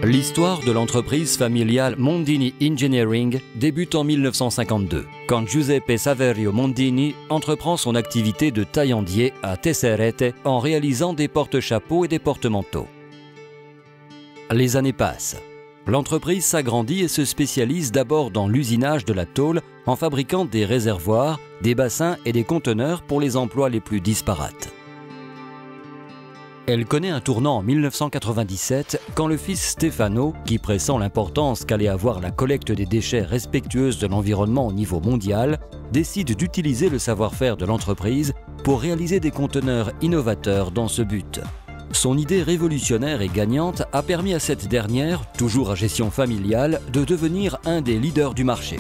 L'histoire de l'entreprise familiale Mondini Engineering débute en 1952, quand Giuseppe Saverio Mondini entreprend son activité de taillandier à Tesserete en réalisant des porte-chapeaux et des porte-manteaux. Les années passent. L'entreprise s'agrandit et se spécialise d'abord dans l'usinage de la tôle en fabriquant des réservoirs, des bassins et des conteneurs pour les emplois les plus disparates. Elle connaît un tournant en 1997 quand le fils Stefano, qui pressent l'importance qu'allait avoir la collecte des déchets respectueuse de l'environnement au niveau mondial, décide d'utiliser le savoir-faire de l'entreprise pour réaliser des conteneurs innovateurs dans ce but. Son idée révolutionnaire et gagnante a permis à cette dernière, toujours à gestion familiale, de devenir un des leaders du marché.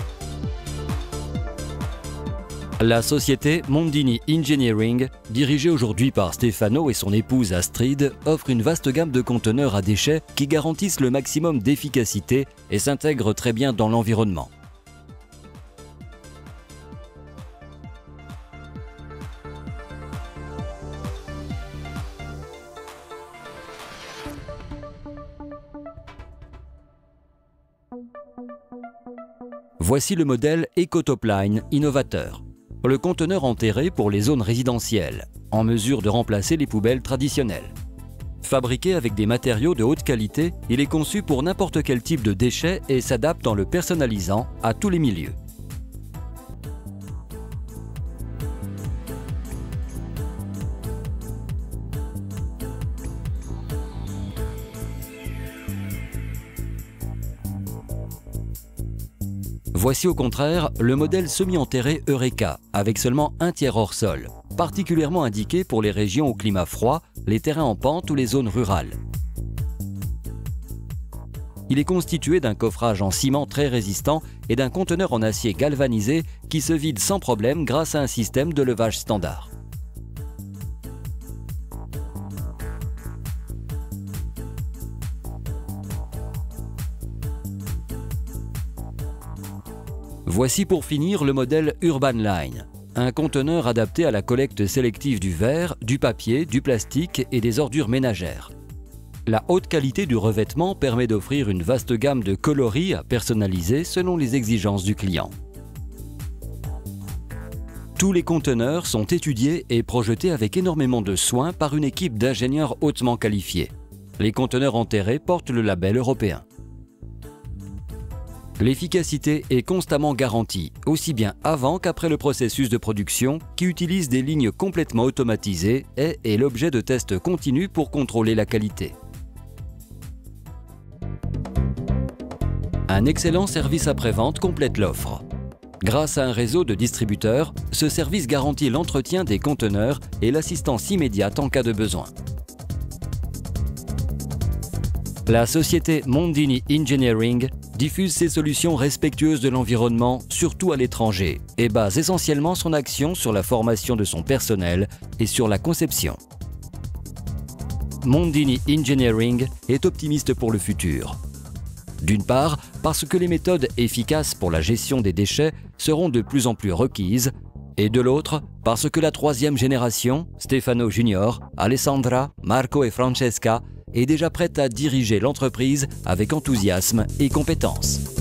La société Mondini Engineering, dirigée aujourd'hui par Stefano et son épouse Astrid, offre une vaste gamme de conteneurs à déchets qui garantissent le maximum d'efficacité et s'intègrent très bien dans l'environnement. Voici le modèle EcoTopline innovateur. Le conteneur enterré pour les zones résidentielles, en mesure de remplacer les poubelles traditionnelles. Fabriqué avec des matériaux de haute qualité, il est conçu pour n'importe quel type de déchets et s'adapte en le personnalisant à tous les milieux. Voici au contraire le modèle semi-enterré Eureka, avec seulement un tiers hors sol, particulièrement indiqué pour les régions au climat froid, les terrains en pente ou les zones rurales. Il est constitué d'un coffrage en ciment très résistant et d'un conteneur en acier galvanisé qui se vide sans problème grâce à un système de levage standard. Voici pour finir le modèle Urban Line, un conteneur adapté à la collecte sélective du verre, du papier, du plastique et des ordures ménagères. La haute qualité du revêtement permet d'offrir une vaste gamme de coloris à personnaliser selon les exigences du client. Tous les conteneurs sont étudiés et projetés avec énormément de soin par une équipe d'ingénieurs hautement qualifiés. Les conteneurs enterrés portent le label européen. L'efficacité est constamment garantie, aussi bien avant qu'après le processus de production, qui utilise des lignes complètement automatisées et est l'objet de tests continus pour contrôler la qualité. Un excellent service après-vente complète l'offre. Grâce à un réseau de distributeurs, ce service garantit l'entretien des conteneurs et l'assistance immédiate en cas de besoin. La société Mondini Engineering diffuse ses solutions respectueuses de l'environnement, surtout à l'étranger, et base essentiellement son action sur la formation de son personnel et sur la conception. Mondini Engineering est optimiste pour le futur. D'une part, parce que les méthodes efficaces pour la gestion des déchets seront de plus en plus requises, et de l'autre, parce que la troisième génération, Stefano Junior, Alessandra, Marco et Francesca, est déjà prête à diriger l'entreprise avec enthousiasme et compétence.